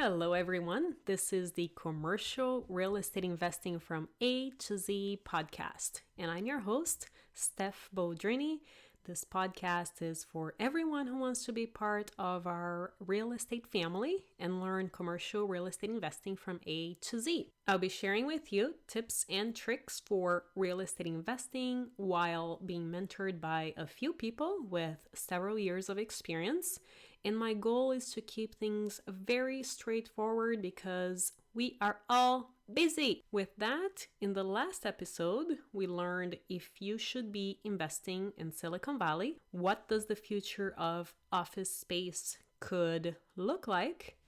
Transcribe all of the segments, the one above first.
Hello, everyone. This is the Commercial Real Estate Investing from A to Z podcast, and I'm your host, Steph Boldrini. This podcast is for everyone who wants to be part of our real estate family and learn commercial real estate investing from A to Z. I'll be sharing with you tips and tricks for real estate investing while being mentored by a few people with several years of experience. And my goal is to keep things very straightforward because we are all busy. With that, in the last episode, we learned if you should be investing in Silicon Valley, what does the future of office space could look like,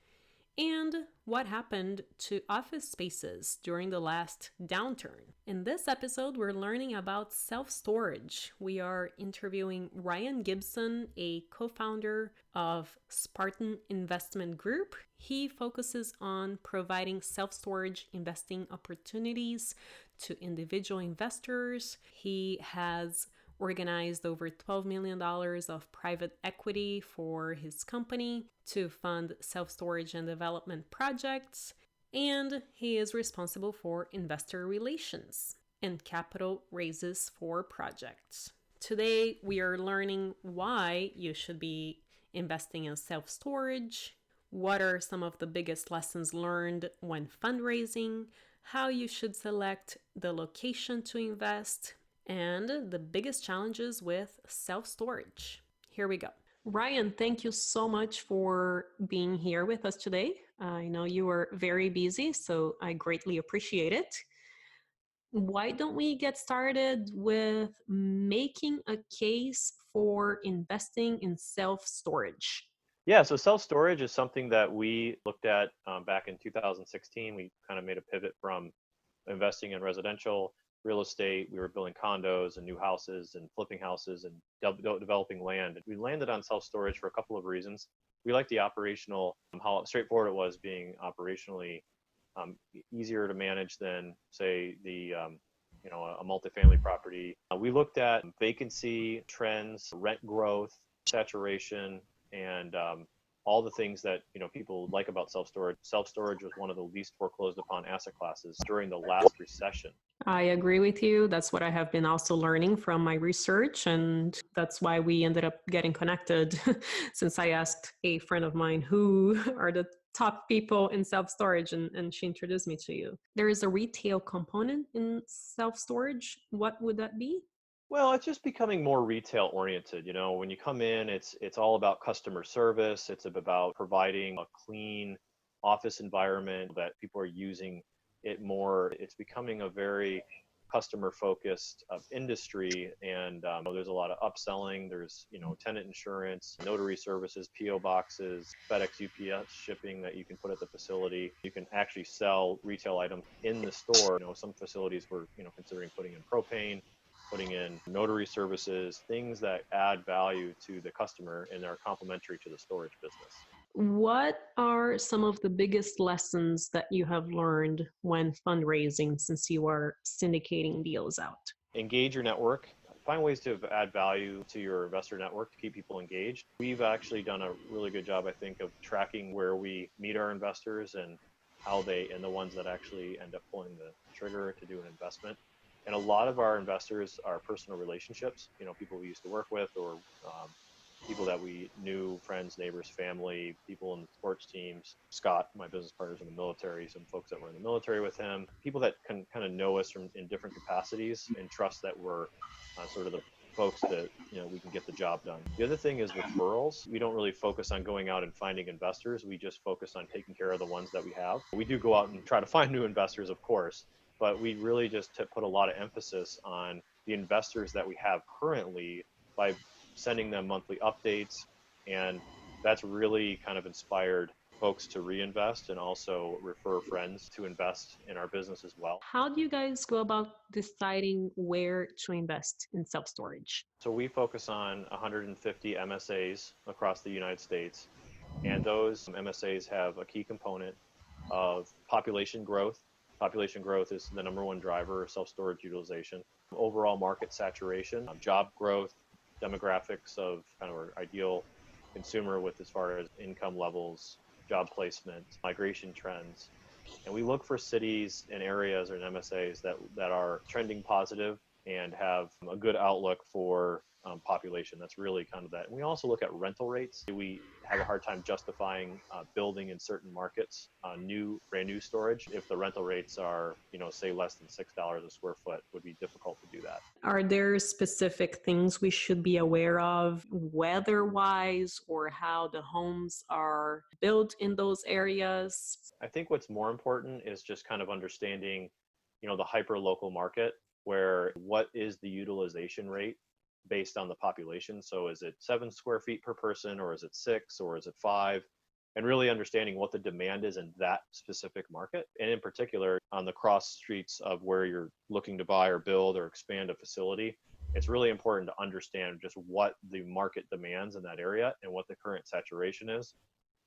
and what happened to office spaces during the last downturn. In this episode, we're learning about self-storage. We are interviewing Ryan Gibson, a co-founder of Spartan Investment Group. He focuses on providing self-storage investing opportunities to individual investors. He has organized over $12 million of private equity for his company to fund self-storage and development projects, and he is responsible for investor relations and capital raises for projects. Today, we are learning why you should be investing in self-storage, what are some of the biggest lessons learned when fundraising, how you should select the location to invest, and the biggest challenges with self-storage. Here we go. Ryan, thank you so much for being here with us today. I know you are very busy, so I greatly appreciate it. Why don't we get started with making a case for investing in self-storage? Yeah, so self-storage is something that we looked at back in 2016. We kind of made a pivot from investing in residential real estate. We were building condos and new houses and flipping houses and developing land. We landed on self-storage for a couple of reasons. We liked the operational, how straightforward it was, being operationally easier to manage than, say, a multifamily property. We looked at vacancy trends, rent growth, saturation, and all the things that people like about self-storage. Self-storage was one of the least foreclosed upon asset classes during the last recession. I agree with you. That's what I have been also learning from my research, and that's why we ended up getting connected since I asked a friend of mine who are the top people in self-storage, and she introduced me to you. There is a retail component in self-storage. What would that be? Well, it's just becoming more retail oriented. When you come in, it's all about customer service. It's about providing a clean office environment that people are using it more. It's becoming a very customer focused industry, and there's a lot of upselling. There's tenant insurance, notary services, PO boxes, FedEx, UPS shipping that you can put at the facility. You can actually sell retail items in the store. Some facilities were considering putting in propane, putting in notary services, things that add value to the customer and are complementary to the storage business. What are some of the biggest lessons that you have learned when fundraising, since you are syndicating deals out? Engage your network. Find ways to add value to your investor network to keep people engaged. We've actually done a really good job, I think, of tracking where we meet our investors and and the ones that actually end up pulling the trigger to do an investment. And a lot of our investors are personal relationships, people we used to work with, or people that we knew, friends, neighbors, family, people in sports teams. Scott, my business partner, is in the military, some folks that were in the military with him, people that can kind of know us in different capacities and trust that we're sort of the folks that we can get the job done. The other thing is referrals. We don't really focus on going out and finding investors. We just focus on taking care of the ones that we have. We do go out and try to find new investors, of course, but we really just put a lot of emphasis on the investors that we have currently by sending them monthly updates, and that's really kind of inspired folks to reinvest and also refer friends to invest in our business as well. How do you guys go about deciding where to invest in self-storage? So we focus on 150 MSAs across the United States, and those MSAs have a key component of population growth. Population growth is the number one driver of self-storage utilization. Overall market saturation, job growth, demographics of kind of our ideal consumer with as far as income levels, job placement, migration trends. And we look for cities and areas or MSAs that are trending positive and have a good outlook for population. That's really kind of that. And we also look at rental rates. We have a hard time justifying building in certain markets, brand new storage. If the rental rates are, say less than $6 a square foot, would be difficult to do that. Are there specific things we should be aware of weather-wise, or how the homes are built in those areas? I think what's more important is just kind of understanding, the hyper local market, where what is the utilization rate based on the population. So is it 7 square feet per person, or is it 6, or is it 5? And really understanding what the demand is in that specific market. And in particular, on the cross streets of where you're looking to buy or build or expand a facility, it's really important to understand just what the market demands in that area and what the current saturation is,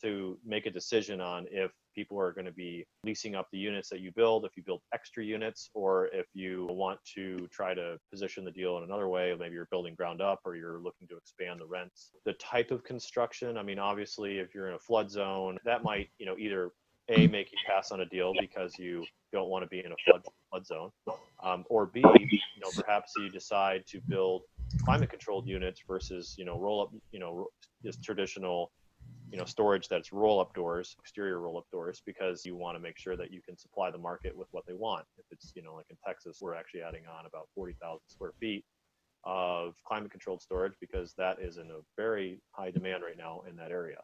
to make a decision on if people are going to be leasing up the units that you build, if you build extra units, or if you want to try to position the deal in another way. Maybe you're building ground up, or you're looking to expand the rents. The type of construction, I mean, obviously, if you're in a flood zone, that might, either A, make you pass on a deal because you don't want to be in a flood zone, or B, perhaps you decide to build climate controlled units versus, roll up, just traditional storage that's roll-up doors, exterior roll-up doors, because you want to make sure that you can supply the market with what they want. If it's, like in Texas, we're actually adding on about 40,000 square feet of climate-controlled storage because that is in a very high demand right now in that area.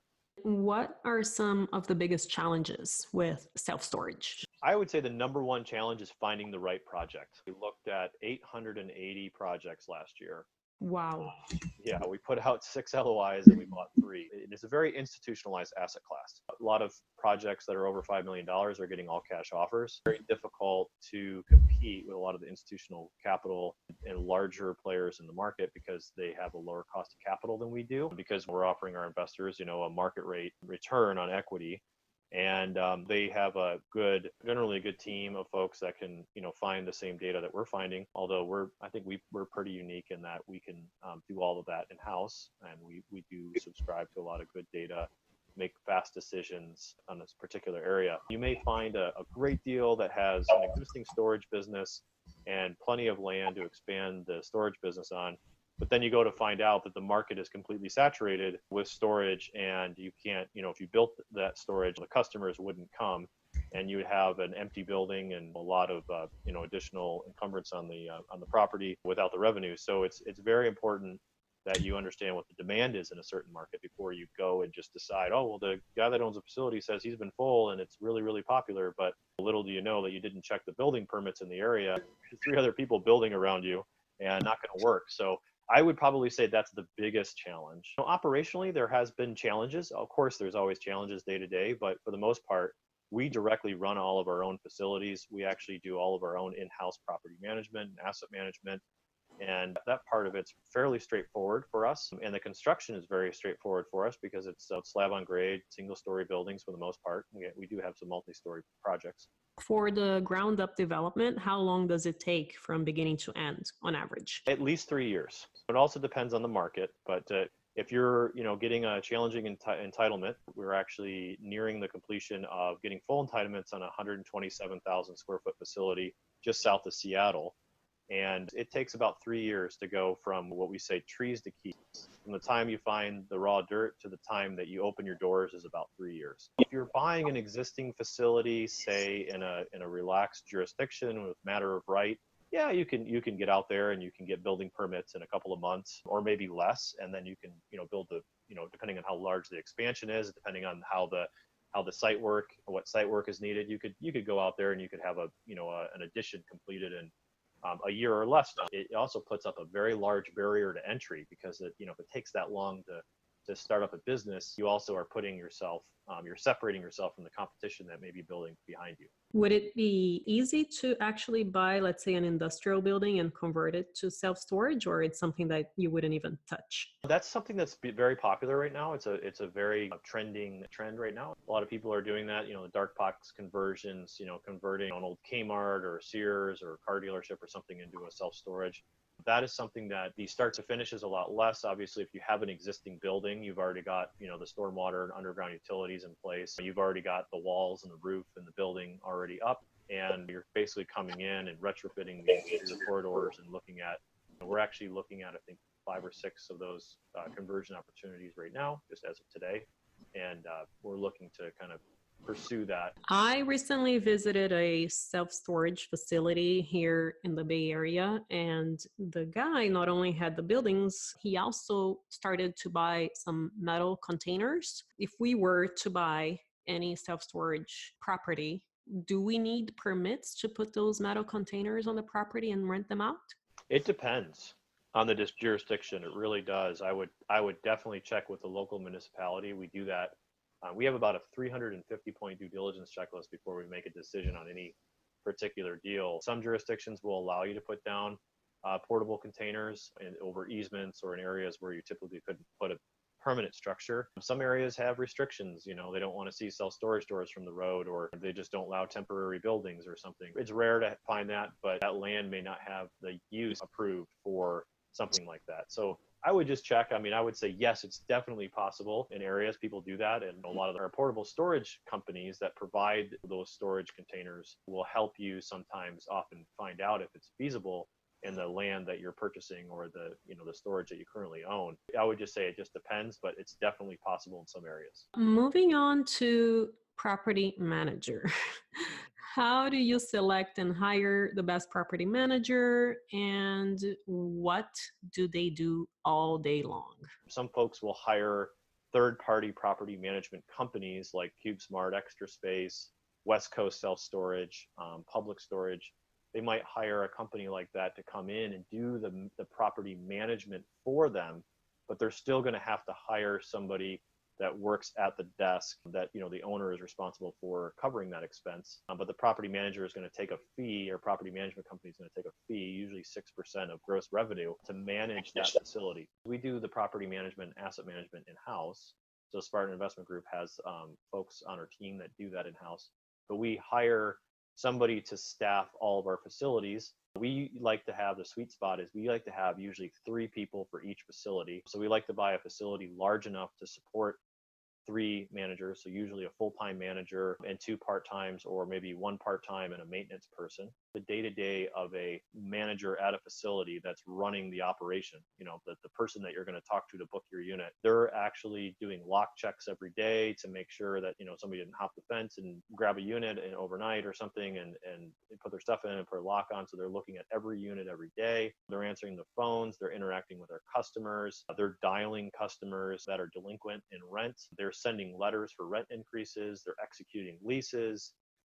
What are some of the biggest challenges with self-storage? I would say the number one challenge is finding the right project. We looked at 880 projects last year. Wow. Yeah, we put out 6 LOIs and we bought 3. It's a very institutionalized asset class. A lot of projects that are over $5 million are getting all cash offers. Very difficult to compete with a lot of the institutional capital and larger players in the market because they have a lower cost of capital than we do, because we're offering our investors, a market rate return on equity. And they have generally a good team of folks that can, find the same data that we're finding. Although I think we're pretty unique in that we can do all of that in house, and we do subscribe to a lot of good data, make fast decisions on this particular area. You may find a great deal that has an existing storage business and plenty of land to expand the storage business on. But then you go to find out that the market is completely saturated with storage, and you can't, if you built that storage, the customers wouldn't come, and you would have an empty building and a lot of, additional encumbrance on the property without the revenue. So it's very important that you understand what the demand is in a certain market before you go and just decide, oh, well, the guy that owns a facility says he's been full and it's really, really popular. But little do you know that you didn't check the building permits in the area. 3 other people building around you and not going to work. So I would probably say that's the biggest challenge. Operationally, there has been challenges. Of course, there's always challenges day to day, but for the most part, we directly run all of our own facilities. We actually do all of our own in-house property management and asset management. And that part of it's fairly straightforward for us. And the construction is very straightforward for us because it's slab on grade, single story buildings for the most part. We do have some multi-story projects. For the ground up development, how long does it take from beginning to end on average? At least 3 years. It also depends on the market, but if you're, getting a challenging entitlement, we're actually nearing the completion of getting full entitlements on a 127,000 square foot facility just south of Seattle. And it takes about 3 years to go from what we say trees to keys. From the time you find the raw dirt to the time that you open your doors is about 3 years. If you're buying an existing facility, say in a relaxed jurisdiction with matter of right, yeah, you can get out there and you can get building permits in a couple of months or maybe less, and then you can build the depending on how large the expansion is, depending on how the site work, what site work is needed, you could go out there and you could have an addition completed in a year or less. It also puts up a very large barrier to entry because if it takes that long to start up a business, you also are putting yourself, you're separating yourself from the competition that may be building behind you. Would it be easy to actually buy, let's say, an industrial building and convert it to self-storage, or it's something that you wouldn't even touch? That's something that's very popular right now. It's a very trending trend right now. A lot of people are doing that, the dark box conversions, converting an old Kmart or Sears or car dealership or something into a self-storage. That is something that the start to finish is a lot less. Obviously, if you have an existing building, you've already got, the stormwater and underground utilities in place. You've already got the walls and the roof and the building already up, and you're basically coming in and retrofitting the interior corridors and looking at, we're actually looking at, I think, 5 or 6 of those conversion opportunities right now, just as of today. And we're looking to kind of pursue that. I recently visited a self-storage facility here in the Bay Area, and the guy not only had the buildings, he also started to buy some metal containers. If we were to buy any self-storage property, do we need permits to put those metal containers on the property and rent them out? It depends on the jurisdiction. It really does. I would definitely check with the local municipality. We do that. We have about a 350-point due diligence checklist before we make a decision on any particular deal. Some jurisdictions will allow you to put down portable containers over easements or in areas where you typically couldn't put a permanent structure. Some areas have restrictions. They don't want to see self-storage doors from the road, or they just don't allow temporary buildings or something. It's rare to find that, but that land may not have the use approved for something like that. So I would just check. I would say, yes, it's definitely possible in areas people do that. And a lot of our portable storage companies that provide those storage containers will help you sometimes often find out if it's feasible in the land that you're purchasing or the storage that you currently own. I would just say it just depends, but it's definitely possible in some areas. Moving on to property manager. How do you select and hire the best property manager, and what do they do all day long? Some folks will hire third-party property management companies like CubeSmart, Extra Space, West Coast Self Storage, Public Storage. They might hire a company like that to come in and do the property management for them, but they're still going to have to hire somebody that works at the desk that, the owner is responsible for covering that expense. But the property manager is going to take a fee, or property management company is going to take a fee, usually 6% of gross revenue, to manage that facility. We do the property management, asset management in-house. So Spartan Investment Group has folks on our team that do that in-house, but we hire somebody to staff all of our facilities. We like to have, the sweet spot is we like to have usually 3 people for each facility. So we like to buy a facility large enough to support 3 managers, so usually a full-time manager and 2 part-times, or maybe 1 part-time and a maintenance person. The day-to-day of a manager at a facility that's running the operation, the person that you're going to talk to book your unit, they're actually doing lock checks every day to make sure that somebody didn't hop the fence and grab a unit and overnight or something and put their stuff in and put a lock on. So they're looking at every unit every day. They're answering the phones, they're interacting with their customers, they're dialing customers that are delinquent in rent, they're sending letters for rent increases, they're executing leases,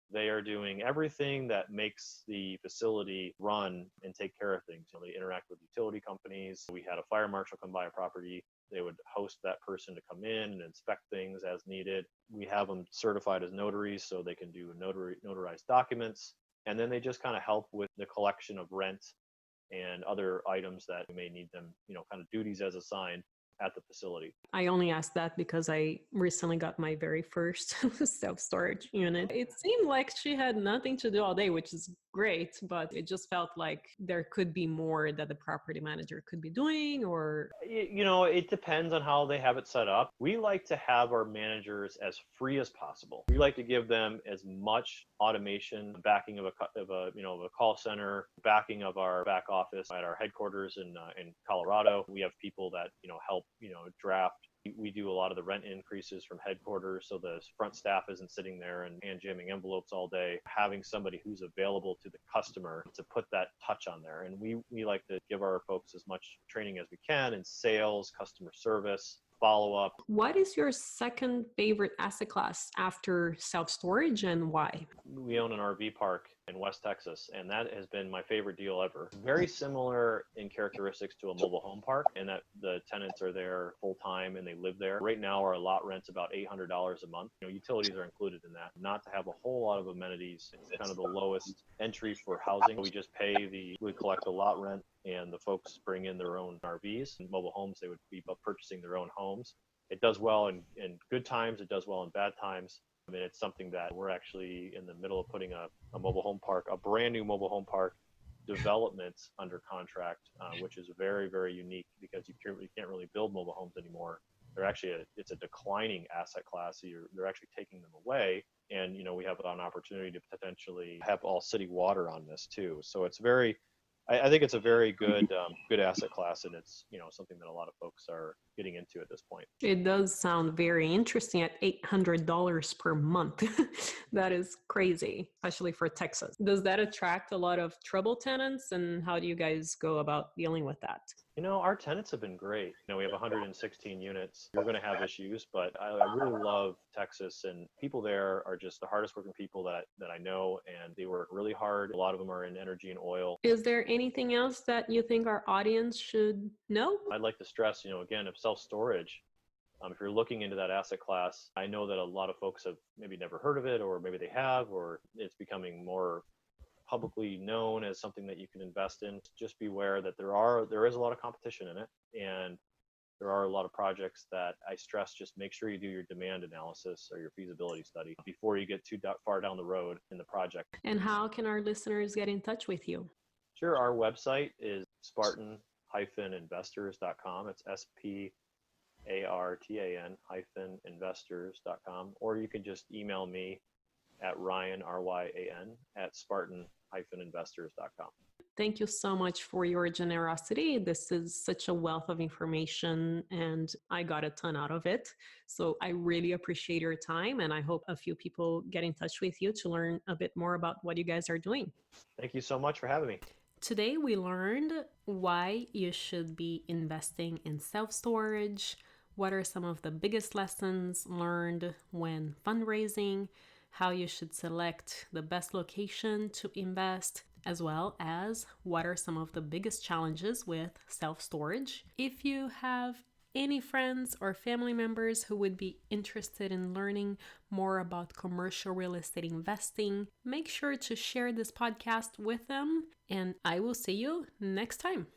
they are doing everything that makes the facility run and take care of things. They interact with utility companies. We had a fire marshal come by a property. They would host that person to come in and inspect things as needed. We have them certified as notaries so they can do notarized documents. And then they just kind of help with the collection of rent and other items that may need them, kind of duties as assigned at the facility. I only asked that because I recently got my very first self-storage unit. It seemed like she had nothing to do all day, which is great, but it just felt like there could be more that the property manager could be doing, or... It depends on how they have it set up. We like to have our managers as free as possible. We like to give them as much automation, backing of a call center, backing of our back office at our headquarters in Colorado. We have people that, help, draft. We do a lot of the rent increases from headquarters, so the front staff isn't sitting there and jamming envelopes all day. Having somebody who's available to the customer to put that touch on there. And we like to give our folks as much training as we can in sales, customer service, follow-up. What is your second favorite asset class after self-storage, and why? We own an RV park in West Texas, and that has been my favorite deal ever. Very similar in characteristics to a mobile home park, in that the tenants are there full-time and they live there. Right now, our lot rent's about $800 a month. Utilities are included in that. Not to have a whole lot of amenities. It's kind of the lowest entry for housing. We just we collect the lot rent, and the folks bring in their own RVs and mobile homes. They would be purchasing their own homes. It does well in good times. It does well in bad times. It's something that we're actually in the middle of putting a mobile home park, a brand new mobile home park developments under contract, which is very, very unique because you can't really build mobile homes anymore. They're actually it's a declining asset class. So they're actually taking them away. And, we have an opportunity to potentially have all city water on this too. So it's I think it's a very good asset class, and it's something that a lot of folks are getting into at this point. It does sound very interesting at $800 per month. That is crazy, especially for Texas. Does that attract a lot of trouble tenants, and how do you guys go about dealing with that? Our tenants have been great. We have 116 units. You're going to have issues, but I really love Texas, and people there are just the hardest working people that I know, and they work really hard. A lot of them are in energy and oil. Is there anything else that you think our audience should know? I'd like to stress, again, of self-storage. If you're looking into that asset class, I know that a lot of folks have maybe never heard of it, or maybe they have, or it's becoming more publicly known as something that you can invest in. Just beware that there is a lot of competition in it, and there are a lot of projects that I stress just make sure you do your demand analysis or your feasibility study before you get too far down the road in the project. And how can our listeners get in touch with you? Sure, our website is spartan-investors.com. It's SPARTAN-investors.com, or you can just email me at Ryan, RYAN, at Spartan-investors.com. Thank you so much for your generosity. This is such a wealth of information, and I got a ton out of it. So I really appreciate your time, and I hope a few people get in touch with you to learn a bit more about what you guys are doing. Thank you so much for having me. Today we learned why you should be investing in self-storage, what are some of the biggest lessons learned when fundraising, how you should select the best location to invest, as well as what are some of the biggest challenges with self-storage. If you have any friends or family members who would be interested in learning more about commercial real estate investing, make sure to share this podcast with them, and I will see you next time.